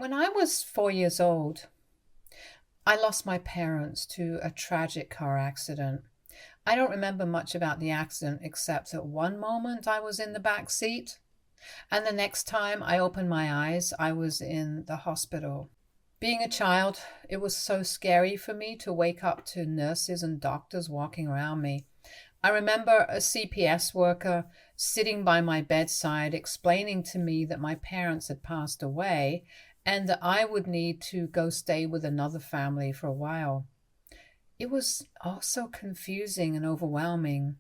When I was 4 years old, I lost my parents to a tragic car accident. I don't remember much about the accident except that one moment I was in the back seat, and the next time I opened my eyes, I was in the hospital. Being a child, it was so scary for me to wake up to nurses and doctors walking around me. I remember a CPS worker sitting by my bedside explaining to me that my parents had passed away and that I would need to go stay with another family for a while. It was also confusing and overwhelming.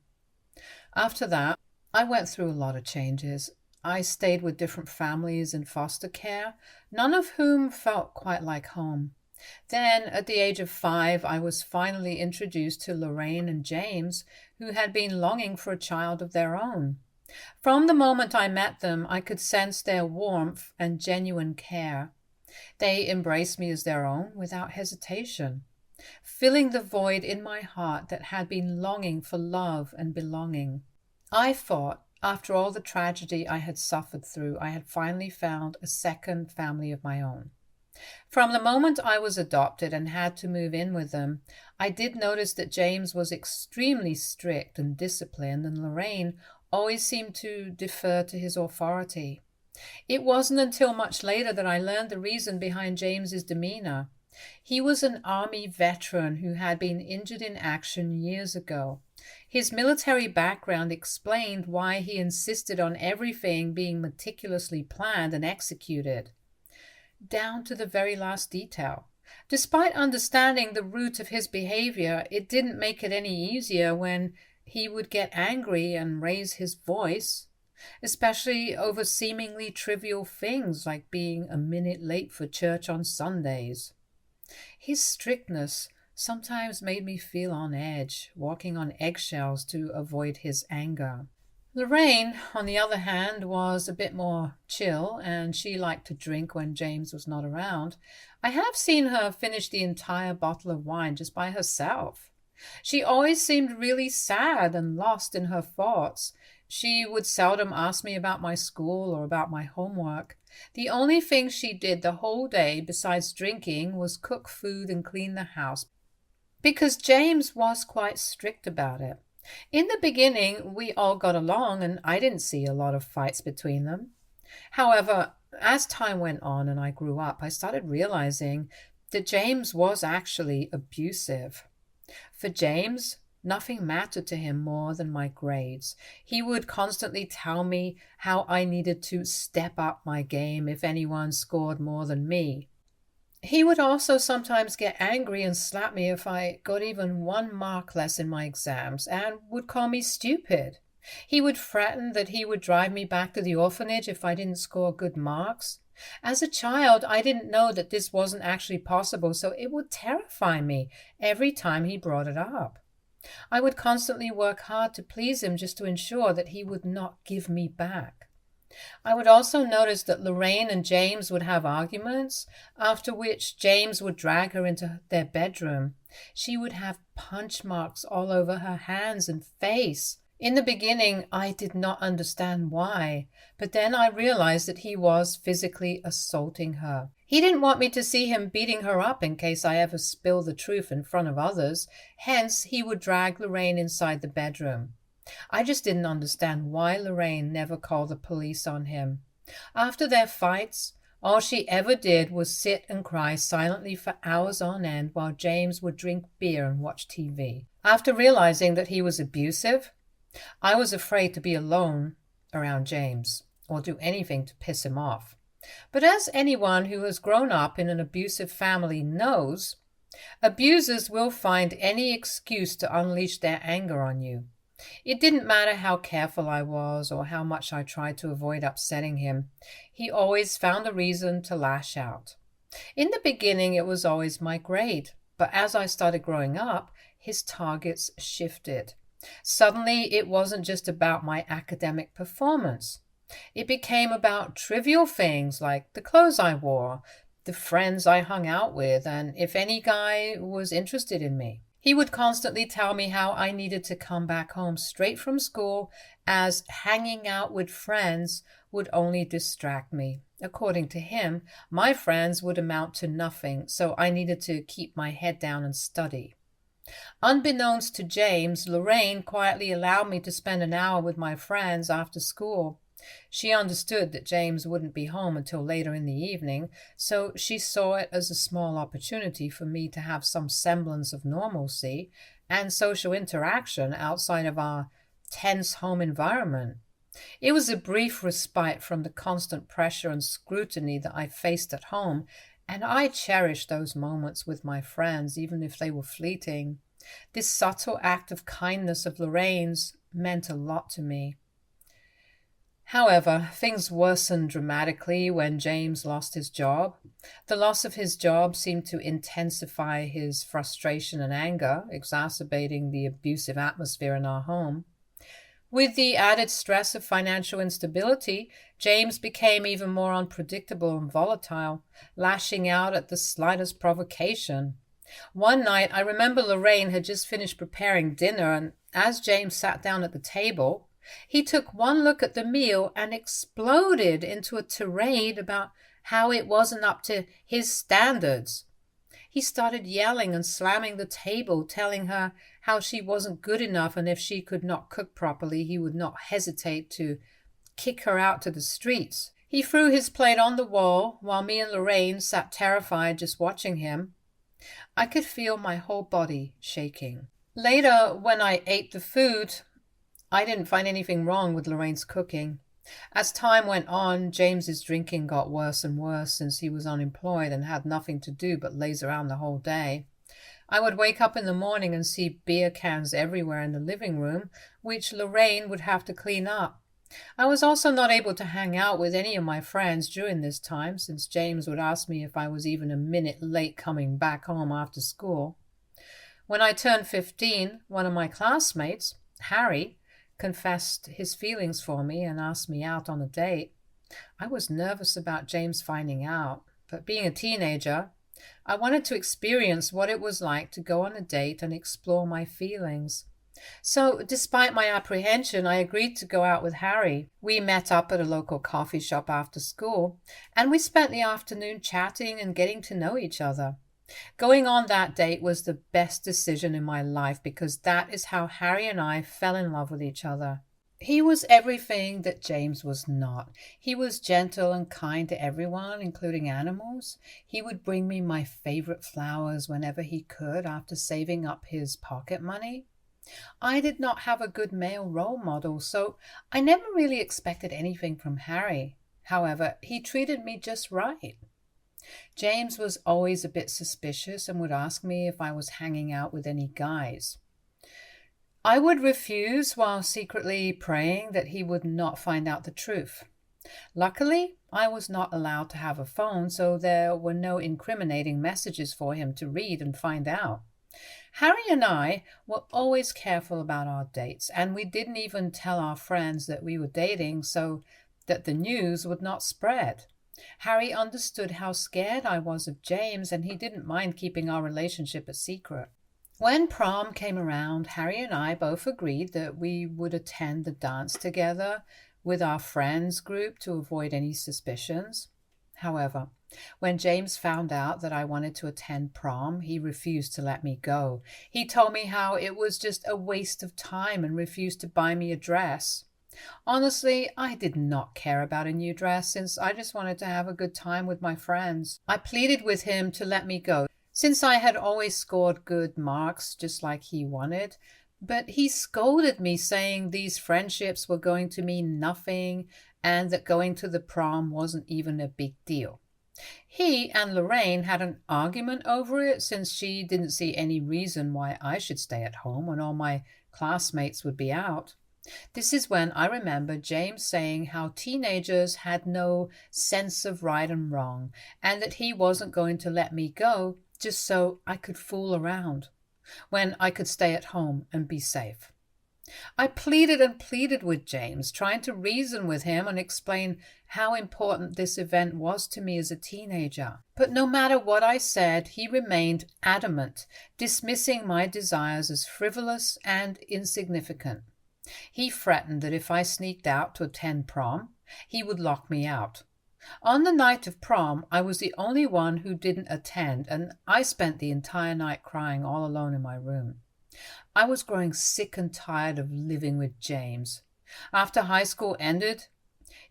After that, I went through a lot of changes. I stayed with different families in foster care, none of whom felt quite like home. Then, at the age of 5, I was finally introduced to Lorraine and James, who had been longing for a child of their own. From the moment I met them, I could sense their warmth and genuine care. They embraced me as their own without hesitation, filling the void in my heart that had been longing for love and belonging. I thought, after all the tragedy I had suffered through, I had finally found a second family of my own. From the moment I was adopted and had to move in with them, I did notice that James was extremely strict and disciplined, and Lorraine always seemed to defer to his authority. It wasn't until much later that I learned the reason behind James's demeanor. He was an army veteran who had been injured in action years ago. His military background explained why he insisted on everything being meticulously planned and executed, down to the very last detail. Despite understanding the root of his behavior, it didn't make it any easier when he would get angry and raise his voice, especially over seemingly trivial things like being a minute late for church on Sundays. His strictness sometimes made me feel on edge, walking on eggshells to avoid his anger. Lorraine, on the other hand, was a bit more chill, and she liked to drink when James was not around. I have seen her finish the entire bottle of wine just by herself. She always seemed really sad and lost in her thoughts. She would seldom ask me about my school or about my homework. The only thing she did the whole day besides drinking was cook food and clean the house, because James was quite strict about it. In the beginning, we all got along, and I didn't see a lot of fights between them. However, as time went on and I grew up, I started realizing that James was actually abusive. For James, nothing mattered to him more than my grades. He would constantly tell me how I needed to step up my game if anyone scored more than me. He would also sometimes get angry and slap me if I got even 1 mark less in my exams, and would call me stupid. He would threaten that he would drive me back to the orphanage if I didn't score good marks. As a child, I didn't know that this wasn't actually possible, so it would terrify me every time he brought it up. I would constantly work hard to please him just to ensure that he would not give me back. I would also notice that Lorraine and James would have arguments, after which James would drag her into their bedroom. She would have punch marks all over her hands and face. In the beginning, I did not understand why, but then I realized that he was physically assaulting her. He didn't want me to see him beating her up in case I ever spilled the truth in front of others. Hence, he would drag Lorraine inside the bedroom. I just didn't understand why Lorraine never called the police on him. After their fights, all she ever did was sit and cry silently for hours on end while James would drink beer and watch TV. After realizing that he was abusive, I was afraid to be alone around James or do anything to piss him off. But as anyone who has grown up in an abusive family knows, abusers will find any excuse to unleash their anger on you. It didn't matter how careful I was or how much I tried to avoid upsetting him. He always found a reason to lash out. In the beginning, it was always my grade, but as I started growing up, his targets shifted. Suddenly, it wasn't just about my academic performance. It became about trivial things like the clothes I wore, the friends I hung out with, and if any guy was interested in me. He would constantly tell me how I needed to come back home straight from school, as hanging out with friends would only distract me. According to him, my friends would amount to nothing, so I needed to keep my head down and study. Unbeknownst to James, Lorraine quietly allowed me to spend an hour with my friends after school. She understood that James wouldn't be home until later in the evening, so she saw it as a small opportunity for me to have some semblance of normalcy and social interaction outside of our tense home environment. It was a brief respite from the constant pressure and scrutiny that I faced at home, and I cherished those moments with my friends, even if they were fleeting. This subtle act of kindness of Lorraine's meant a lot to me. However, things worsened dramatically when James lost his job. The loss of his job seemed to intensify his frustration and anger, exacerbating the abusive atmosphere in our home. With the added stress of financial instability, James became even more unpredictable and volatile, lashing out at the slightest provocation. One night, I remember Lorraine had just finished preparing dinner, and as James sat down at the table, he took one look at the meal and exploded into a tirade about how it wasn't up to his standards. He started yelling and slamming the table, telling her how she wasn't good enough, and if she could not cook properly, he would not hesitate to kick her out to the streets. He threw his plate on the wall while me and Lorraine sat terrified just watching him. I could feel my whole body shaking. Later, when I ate the food, I didn't find anything wrong with Lorraine's cooking. As time went on, James's drinking got worse and worse since he was unemployed and had nothing to do but laze around the whole day. I would wake up in the morning and see beer cans everywhere in the living room, which Lorraine would have to clean up. I was also not able to hang out with any of my friends during this time, since James would ask me if I was even a minute late coming back home after school. When I turned 15, one of my classmates, Harry, confessed his feelings for me and asked me out on a date. I was nervous about James finding out, but being a teenager, I wanted to experience what it was like to go on a date and explore my feelings. So, despite my apprehension, I agreed to go out with Harry. We met up at a local coffee shop after school, and we spent the afternoon chatting and getting to know each other. Going on that date was the best decision in my life because that is how Harry and I fell in love with each other. He was everything that James was not. He was gentle and kind to everyone, including animals. He would bring me my favorite flowers whenever he could after saving up his pocket money. I did not have a good male role model, so I never really expected anything from Harry. However, he treated me just right. James was always a bit suspicious and would ask me if I was hanging out with any guys. I would refuse while secretly praying that he would not find out the truth. Luckily, I was not allowed to have a phone, so there were no incriminating messages for him to read and find out. Harry and I were always careful about our dates, and we didn't even tell our friends that we were dating so that the news would not spread. Harry understood how scared I was of James, and he didn't mind keeping our relationship a secret. When prom came around, Harry and I both agreed that we would attend the dance together with our friends group to avoid any suspicions. However, when James found out that I wanted to attend prom, he refused to let me go. He told me how it was just a waste of time and refused to buy me a dress. Honestly, I did not care about a new dress since I just wanted to have a good time with my friends. I pleaded with him to let me go, since I had always scored good marks just like he wanted, but he scolded me saying these friendships were going to mean nothing and that going to the prom wasn't even a big deal. He and Lorraine had an argument over it since she didn't see any reason why I should stay at home when all my classmates would be out. This is when I remember James saying how teenagers had no sense of right and wrong, and that he wasn't going to let me go just so I could fool around, when I could stay at home and be safe. I pleaded and pleaded with James, trying to reason with him and explain how important this event was to me as a teenager. But no matter what I said, he remained adamant, dismissing my desires as frivolous and insignificant. He threatened that if I sneaked out to attend prom, he would lock me out. On the night of prom, I was the only one who didn't attend, and I spent the entire night crying all alone in my room. I was growing sick and tired of living with James. After high school ended,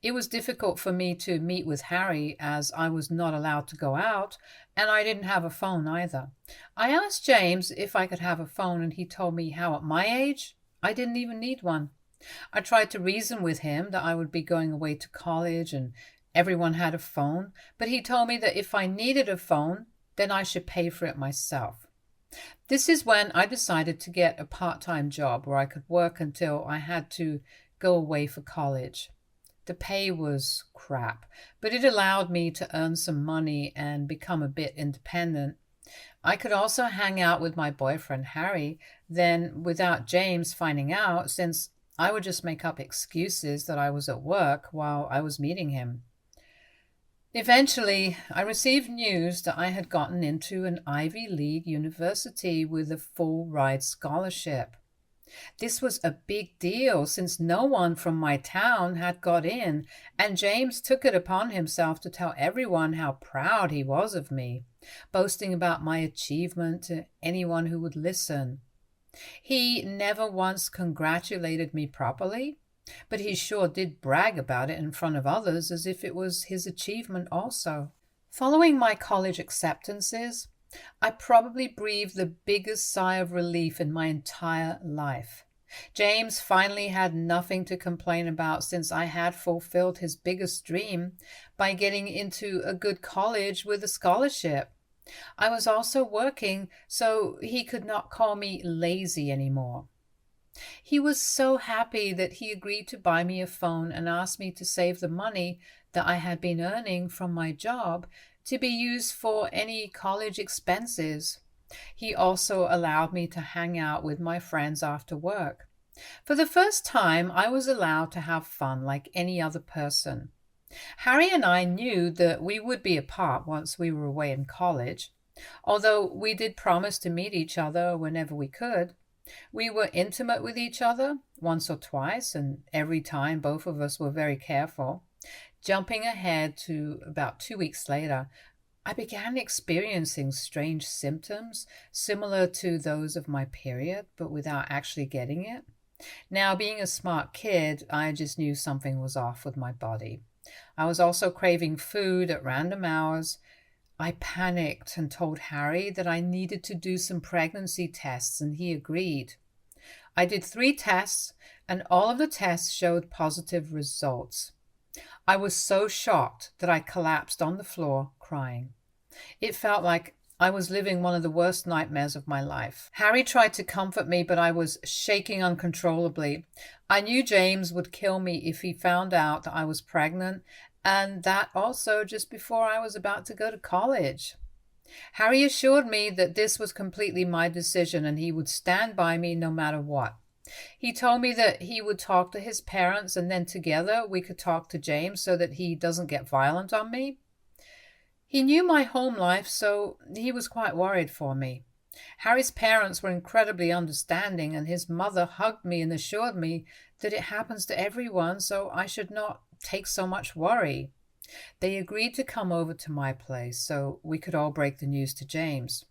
it was difficult for me to meet with Harry as I was not allowed to go out, and I didn't have a phone either. I asked James if I could have a phone, and he told me how at my age I didn't even need one. I tried to reason with him that I would be going away to college and everyone had a phone, but he told me that if I needed a phone, then I should pay for it myself. This is when I decided to get a part-time job where I could work until I had to go away for college. The pay was crap, but it allowed me to earn some money and become a bit independent. I could also hang out with my boyfriend Harry, then without James finding out, since I would just make up excuses that I was at work while I was meeting him. Eventually, I received news that I had gotten into an Ivy League university with a full ride scholarship. This was a big deal since no one from my town had got in, and James took it upon himself to tell everyone how proud he was of me, boasting about my achievement to anyone who would listen. He never once congratulated me properly, but he sure did brag about it in front of others as if it was his achievement also. Following my college acceptances, I probably breathed the biggest sigh of relief in my entire life. James finally had nothing to complain about since I had fulfilled his biggest dream by getting into a good college with a scholarship. I was also working, so he could not call me lazy anymore. He was so happy that he agreed to buy me a phone and asked me to save the money that I had been earning from my job to be used for any college expenses. He also allowed me to hang out with my friends after work. For the first time, I was allowed to have fun like any other person. Harry and I knew that we would be apart once we were away in college. Although we did promise to meet each other whenever we could, we were intimate with each other once or twice, and every time both of us were very careful. Jumping ahead to about 2 weeks later, I began experiencing strange symptoms similar to those of my period, but without actually getting it. Now, being a smart kid, I just knew something was off with my body. I was also craving food at random hours. I panicked and told Harry that I needed to do some pregnancy tests, and he agreed. I did 3 tests, and all of the tests showed positive results. I was so shocked that I collapsed on the floor crying. It felt like I was living one of the worst nightmares of my life. Harry tried to comfort me, but I was shaking uncontrollably. I knew James would kill me if he found out that I was pregnant, and that also just before I was about to go to college. Harry assured me that this was completely my decision and he would stand by me no matter what. He told me that he would talk to his parents and then together we could talk to James so that he doesn't get violent on me. He knew my home life, so he was quite worried for me. Harry's parents were incredibly understanding, and his mother hugged me and assured me that it happens to everyone, so I should not take so much worry. They agreed to come over to my place so we could all break the news to James.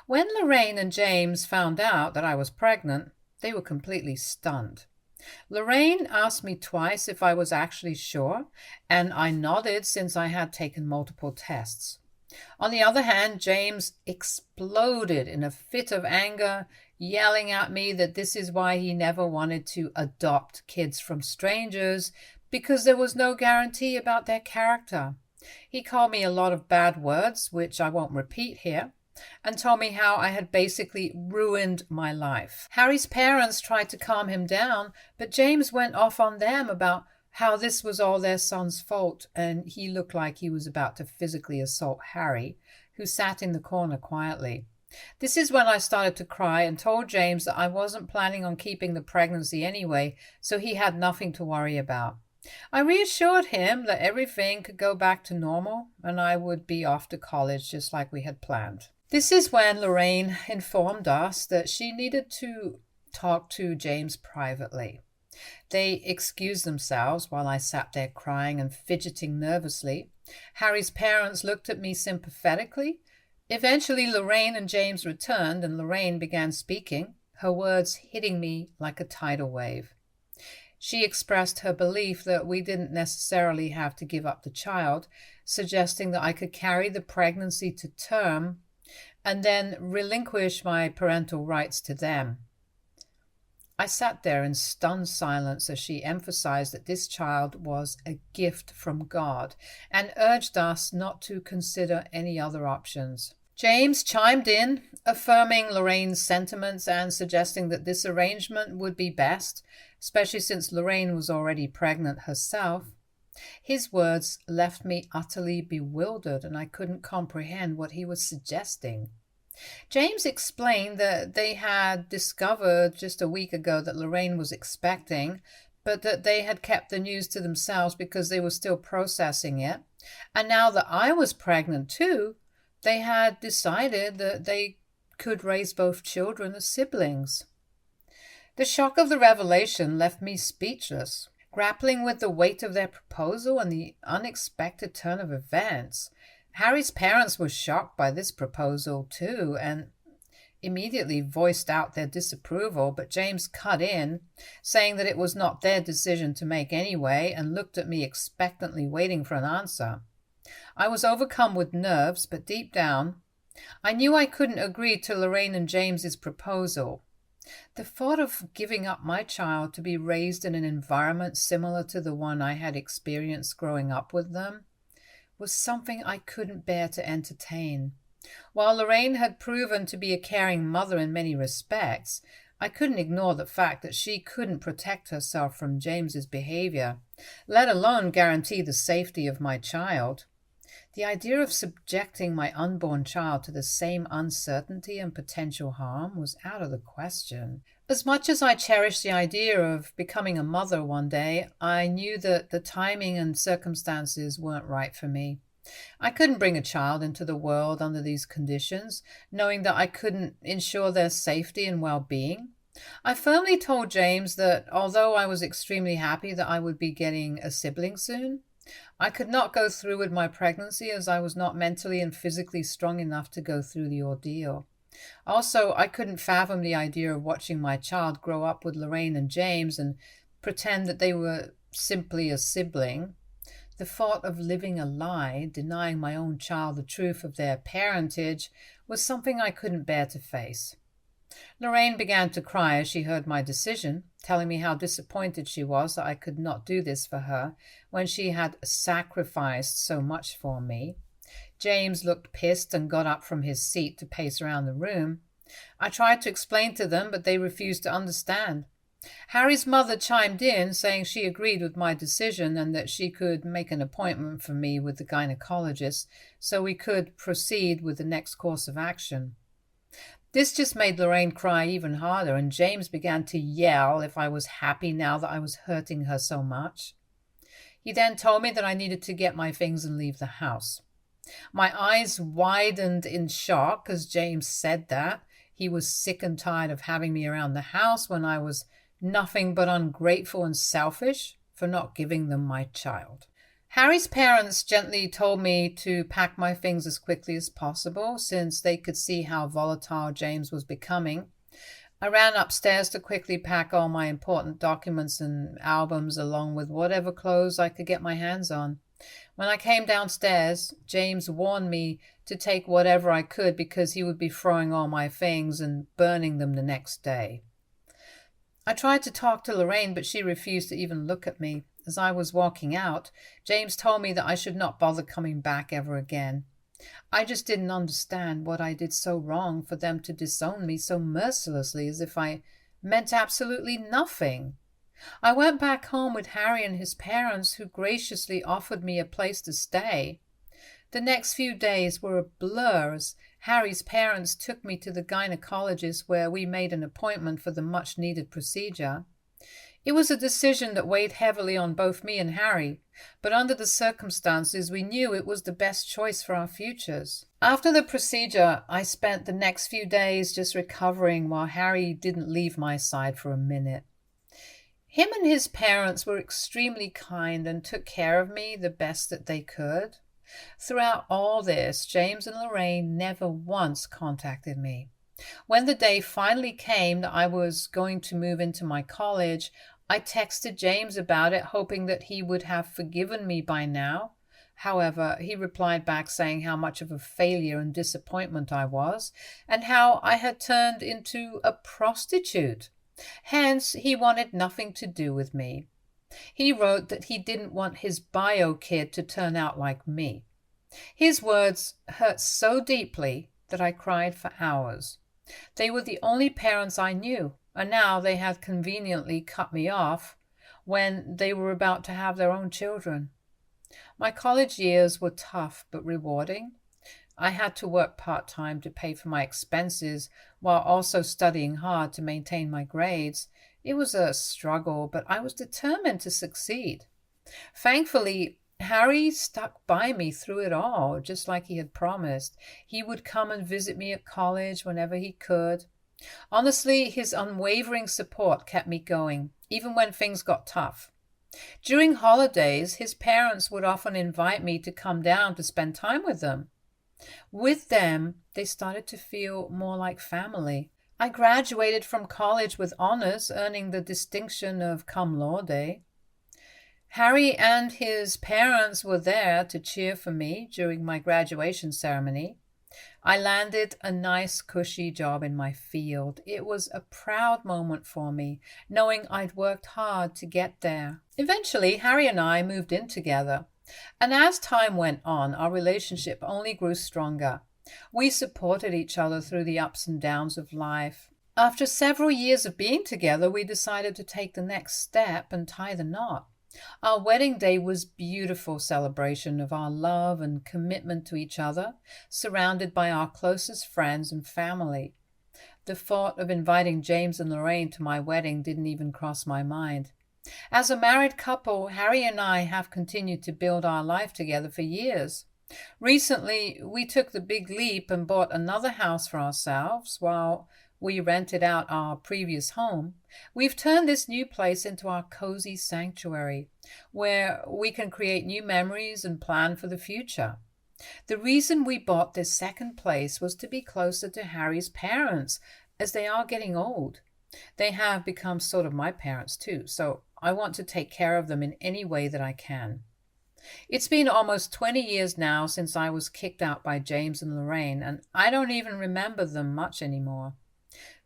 When Lorraine and James found out that I was pregnant, they were completely stunned. Lorraine asked me twice if I was actually sure, and I nodded since I had taken multiple tests. On the other hand, James exploded in a fit of anger, yelling at me that this is why he never wanted to adopt kids from strangers, because there was no guarantee about their character. He called me a lot of bad words, which I won't repeat here, and told me how I had basically ruined my life. Harry's parents tried to calm him down, but James went off on them about how this was all their son's fault, and he looked like he was about to physically assault Harry, who sat in the corner quietly. This is when I started to cry and told James that I wasn't planning on keeping the pregnancy anyway, so he had nothing to worry about. I reassured him that everything could go back to normal and I would be off to college just like we had planned. This is when Lorraine informed us that she needed to talk to James privately. They excused themselves while I sat there crying and fidgeting nervously. Harry's parents looked at me sympathetically. Eventually, Lorraine and James returned, and Lorraine began speaking, her words hitting me like a tidal wave. She expressed her belief that we didn't necessarily have to give up the child, suggesting that I could carry the pregnancy to term and then relinquish my parental rights to them. I sat there in stunned silence as she emphasized that this child was a gift from God and urged us not to consider any other options. James chimed in, affirming Lorraine's sentiments and suggesting that this arrangement would be best, especially since Lorraine was already pregnant herself. His words left me utterly bewildered, and I couldn't comprehend what he was suggesting. James explained that they had discovered just a week ago that Lorraine was expecting, but that they had kept the news to themselves because they were still processing it. And now that I was pregnant too, they had decided that they could raise both children as siblings. The shock of the revelation left me speechless, grappling with the weight of their proposal and the unexpected turn of events. Harry's parents were shocked by this proposal too and immediately voiced out their disapproval, but James cut in, saying that it was not their decision to make anyway, and looked at me expectantly waiting for an answer. I was overcome with nerves, but deep down, I knew I couldn't agree to Lorraine and James's proposal. The thought of giving up my child to be raised in an environment similar to the one I had experienced growing up with them was something I couldn't bear to entertain. While Lorraine had proven to be a caring mother in many respects, I couldn't ignore the fact that she couldn't protect herself from James's behavior, let alone guarantee the safety of my child. The idea of subjecting my unborn child to the same uncertainty and potential harm was out of the question. As much as I cherished the idea of becoming a mother one day, I knew that the timing and circumstances weren't right for me. I couldn't bring a child into the world under these conditions, knowing that I couldn't ensure their safety and well-being. I firmly told James that although I was extremely happy that I would be getting a sibling soon, I could not go through with my pregnancy as I was not mentally and physically strong enough to go through the ordeal. Also, I couldn't fathom the idea of watching my child grow up with Lorraine and James and pretend that they were simply a sibling. The thought of living a lie, denying my own child the truth of their parentage, was something I couldn't bear to face. Lorraine began to cry as she heard my decision, telling me how disappointed she was that I could not do this for her when she had sacrificed so much for me. James looked pissed and got up from his seat to pace around the room. I tried to explain to them, but they refused to understand. Harry's mother chimed in, saying she agreed with my decision and that she could make an appointment for me with the gynecologist so we could proceed with the next course of action. This just made Lorraine cry even harder, and James began to yell if I was happy now that I was hurting her so much. He then told me that I needed to get my things and leave the house. My eyes widened in shock as James said that. He was sick and tired of having me around the house when I was nothing but ungrateful and selfish for not giving them my child. Harry's parents gently told me to pack my things as quickly as possible since they could see how volatile James was becoming. I ran upstairs to quickly pack all my important documents and albums along with whatever clothes I could get my hands on. When I came downstairs, James warned me to take whatever I could because he would be throwing all my things and burning them the next day. I tried to talk to Lorraine, but she refused to even look at me. As I was walking out, James told me that I should not bother coming back ever again. I just didn't understand what I did so wrong for them to disown me so mercilessly as if I meant absolutely nothing. I went back home with Harry and his parents, who graciously offered me a place to stay. The next few days were a blur as Harry's parents took me to the gynecologist where we made an appointment for the much-needed procedure. It was a decision that weighed heavily on both me and Harry, but under the circumstances we knew it was the best choice for our futures. After the procedure, I spent the next few days just recovering while Harry didn't leave my side for a minute. Him and his parents were extremely kind and took care of me the best that they could. Throughout all this, James and Lorraine never once contacted me. When the day finally came that I was going to move into my college, I texted James about it, hoping that he would have forgiven me by now. However, he replied back saying how much of a failure and disappointment I was, and how I had turned into a prostitute. Hence, he wanted nothing to do with me. He wrote that he didn't want his bio kid to turn out like me. His words hurt so deeply that I cried for hours. They were the only parents I knew, and now they had conveniently cut me off when they were about to have their own children. My college years were tough but rewarding. I had to work part-time to pay for my expenses while also studying hard to maintain my grades. It was a struggle, but I was determined to succeed. Thankfully, Harry stuck by me through it all, just like he had promised. He would come and visit me at college whenever he could. Honestly, his unwavering support kept me going, even when things got tough. During holidays, his parents would often invite me to come down to spend time with them. With them, they started to feel more like family. I graduated from college with honors, earning the distinction of cum laude. Harry and his parents were there to cheer for me during my graduation ceremony. I landed a nice, cushy job in my field. It was a proud moment for me, knowing I'd worked hard to get there. Eventually, Harry and I moved in together, and as time went on, our relationship only grew stronger. We supported each other through the ups and downs of life. After several years of being together, we decided to take the next step and tie the knot. Our wedding day was a beautiful celebration of our love and commitment to each other, surrounded by our closest friends and family. The thought of inviting James and Lorraine to my wedding didn't even cross my mind. As a married couple, Harry and I have continued to build our life together for years. Recently, we took the big leap and bought another house for ourselves while we rented out our previous home. We've turned this new place into our cozy sanctuary, where we can create new memories and plan for the future. The reason we bought this second place was to be closer to Harry's parents, as they are getting old. They have become sort of my parents too, so I want to take care of them in any way that I can. It's been almost 20 years now since I was kicked out by James and Lorraine, and I don't even remember them much anymore.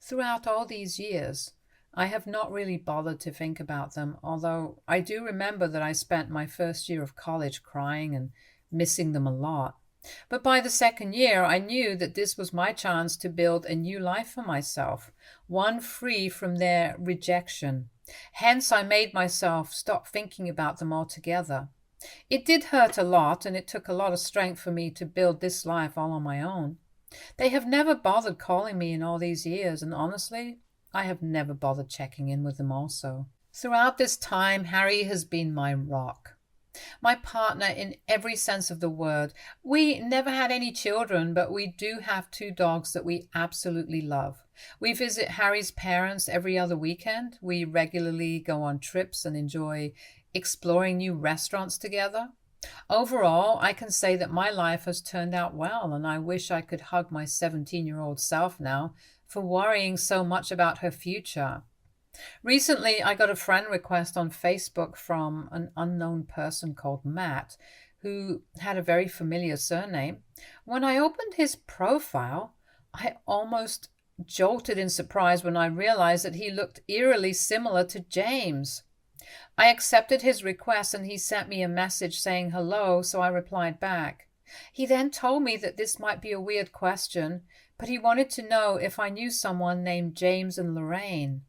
Throughout all these years, I have not really bothered to think about them, although I do remember that I spent my first year of college crying and missing them a lot. But by the second year, I knew that this was my chance to build a new life for myself, one free from their rejection. Hence, I made myself stop thinking about them altogether. It did hurt a lot, and it took a lot of strength for me to build this life all on my own. They have never bothered calling me in all these years, and honestly, I have never bothered checking in with them also. Throughout this time, Harry has been my rock, my partner in every sense of the word. We never had any children, but we do have 2 dogs that we absolutely love. We visit Harry's parents every other weekend. We regularly go on trips and enjoy exploring new restaurants together. Overall, I can say that my life has turned out well, and I wish I could hug my 17-year-old self now for worrying so much about her future. Recently, I got a friend request on Facebook from an unknown person called Matt, who had a very familiar surname. When I opened his profile, I almost jolted in surprise when I realized that he looked eerily similar to James. I accepted his request and he sent me a message saying hello, so I replied back. He then told me that this might be a weird question, but he wanted to know if I knew someone named James and Lorraine.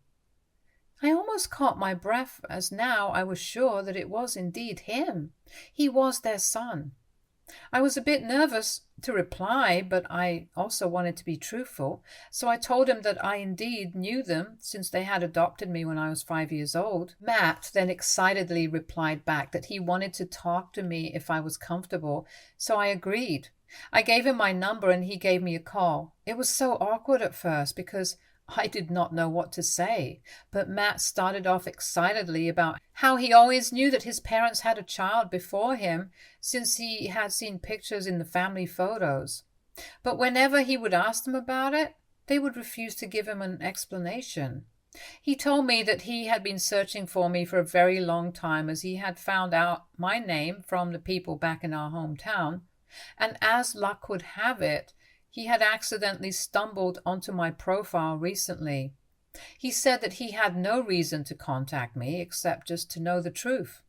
I almost caught my breath, as now I was sure that it was indeed him. He was their son. I was a bit nervous to reply, but I also wanted to be truthful, so I told him that I indeed knew them since they had adopted me when I was 5 years old. Matt then excitedly replied back that he wanted to talk to me if I was comfortable, so I agreed. I gave him my number and he gave me a call. It was so awkward at first because I did not know what to say, but Matt started off excitedly about how he always knew that his parents had a child before him, since he had seen pictures in the family photos. But whenever he would ask them about it, they would refuse to give him an explanation. He told me that he had been searching for me for a very long time, as he had found out my name from the people back in our hometown, and as luck would have it, he had accidentally stumbled onto my profile recently. He said that he had no reason to contact me except just to know the truth.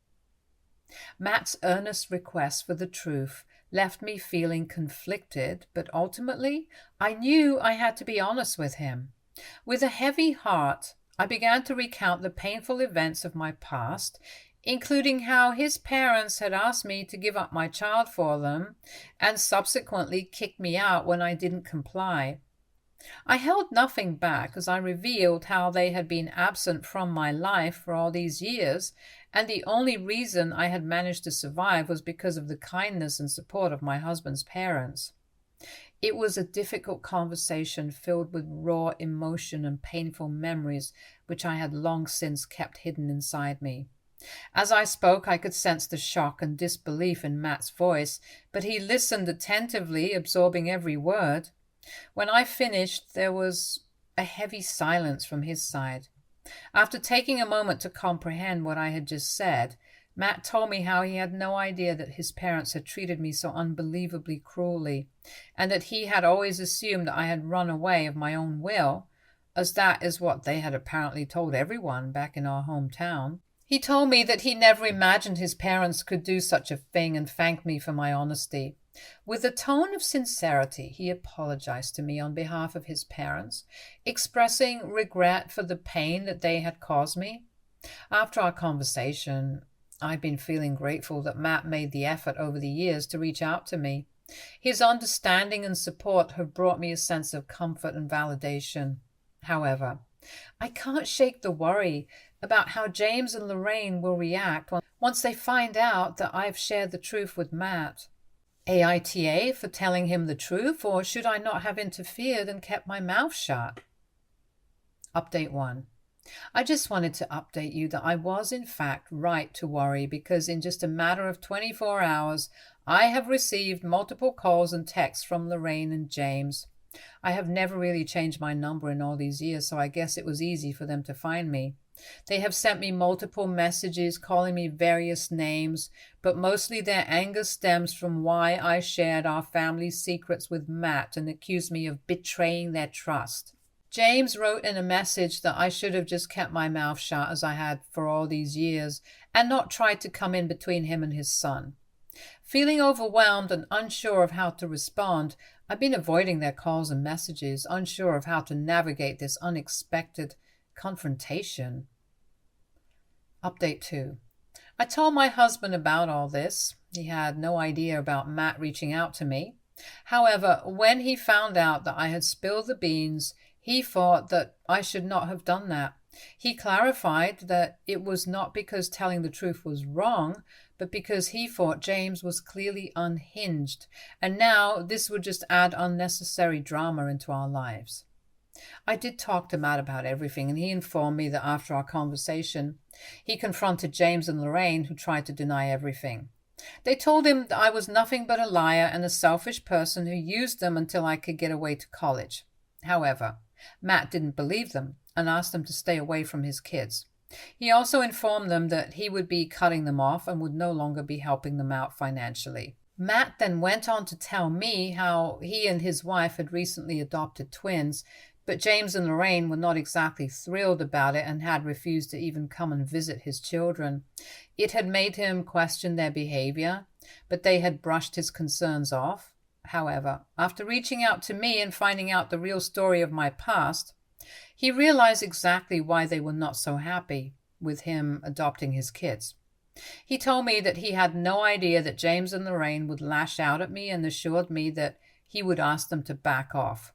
Matt's earnest request for the truth left me feeling conflicted, but ultimately I knew I had to be honest with him. With a heavy heart, I began to recount the painful events of my past, including how his parents had asked me to give up my child for them and subsequently kicked me out when I didn't comply. I held nothing back as I revealed how they had been absent from my life for all these years, and the only reason I had managed to survive was because of the kindness and support of my husband's parents. It was a difficult conversation filled with raw emotion and painful memories which I had long since kept hidden inside me. As I spoke, I could sense the shock and disbelief in Matt's voice, but he listened attentively, absorbing every word. When I finished, there was a heavy silence from his side. After taking a moment to comprehend what I had just said, Matt told me how he had no idea that his parents had treated me so unbelievably cruelly, and that he had always assumed that I had run away of my own will, as that is what they had apparently told everyone back in our hometown. He told me that he never imagined his parents could do such a thing and thanked me for my honesty. With a tone of sincerity, he apologized to me on behalf of his parents, expressing regret for the pain that they had caused me. After our conversation, I've been feeling grateful that Matt made the effort over the years to reach out to me. His understanding and support have brought me a sense of comfort and validation. However, I can't shake the worry about how James and Lorraine will react once they find out that I've shared the truth with Matt. AITA for telling him the truth, or should I not have interfered and kept my mouth shut? Update 1. I just wanted to update you that I was in fact right to worry, because in just a matter of 24 hours, I have received multiple calls and texts from Lorraine and James. I have never really changed my number in all these years, so I guess it was easy for them to find me. They have sent me multiple messages calling me various names, but mostly their anger stems from why I shared our family's secrets with Matt and accused me of betraying their trust. James wrote in a message that I should have just kept my mouth shut as I had for all these years and not tried to come in between him and his son. Feeling overwhelmed and unsure of how to respond, I've been avoiding their calls and messages, unsure of how to navigate this unexpected confrontation. Update 2. I told my husband about all this. He had no idea about Matt reaching out to me. However, when he found out that I had spilled the beans, he thought that I should not have done that. He clarified that it was not because telling the truth was wrong, but because he thought James was clearly unhinged, and now this would just add unnecessary drama into our lives. I did talk to Matt about everything, and he informed me that after our conversation, he confronted James and Lorraine, who tried to deny everything. They told him that I was nothing but a liar and a selfish person who used them until I could get away to college. However, Matt didn't believe them and asked them to stay away from his kids. He also informed them that he would be cutting them off and would no longer be helping them out financially. Matt then went on to tell me how he and his wife had recently adopted twins, but James and Lorraine were not exactly thrilled about it and had refused to even come and visit his children. It had made him question their behavior, but they had brushed his concerns off. However, after reaching out to me and finding out the real story of my past, he realized exactly why they were not so happy with him adopting his kids. He told me that he had no idea that James and Lorraine would lash out at me and assured me that he would ask them to back off.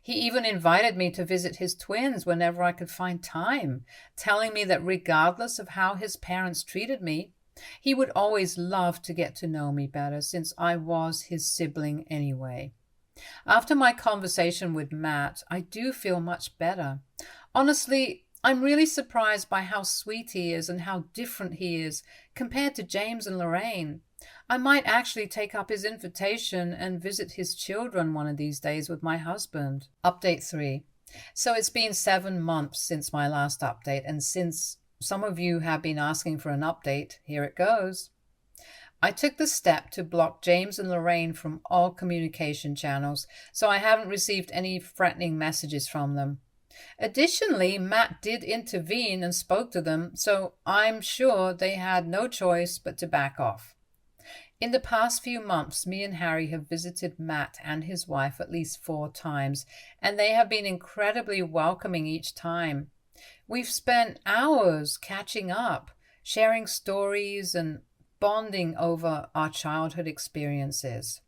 He even invited me to visit his twins whenever I could find time, telling me that regardless of how his parents treated me, he would always love to get to know me better since I was his sibling anyway. After my conversation with Matt, I do feel much better. Honestly, I'm really surprised by how sweet he is and how different he is compared to James and Lorraine. I might actually take up his invitation and visit his children one of these days with my husband. Update 3. So it's been 7 months since my last update, and since some of you have been asking for an update, here it goes. I took the step to block James and Lorraine from all communication channels, so I haven't received any threatening messages from them. Additionally, Matt did intervene and spoke to them, so I'm sure they had no choice but to back off. In the past few months, me and Harry have visited Matt and his wife at least 4 times, and they have been incredibly welcoming each time. We've spent hours catching up, sharing stories, and bonding over our childhood experiences.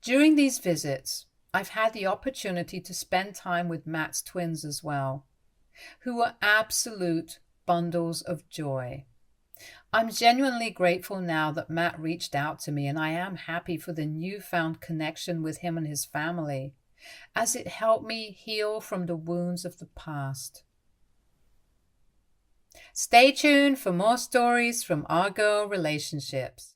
During these visits, I've had the opportunity to spend time with Matt's twins as well, who are absolute bundles of joy. I'm genuinely grateful now that Matt reached out to me, and I am happy for the newfound connection with him and his family, as it helped me heal from the wounds of the past. Stay tuned for more stories from our girl relationships.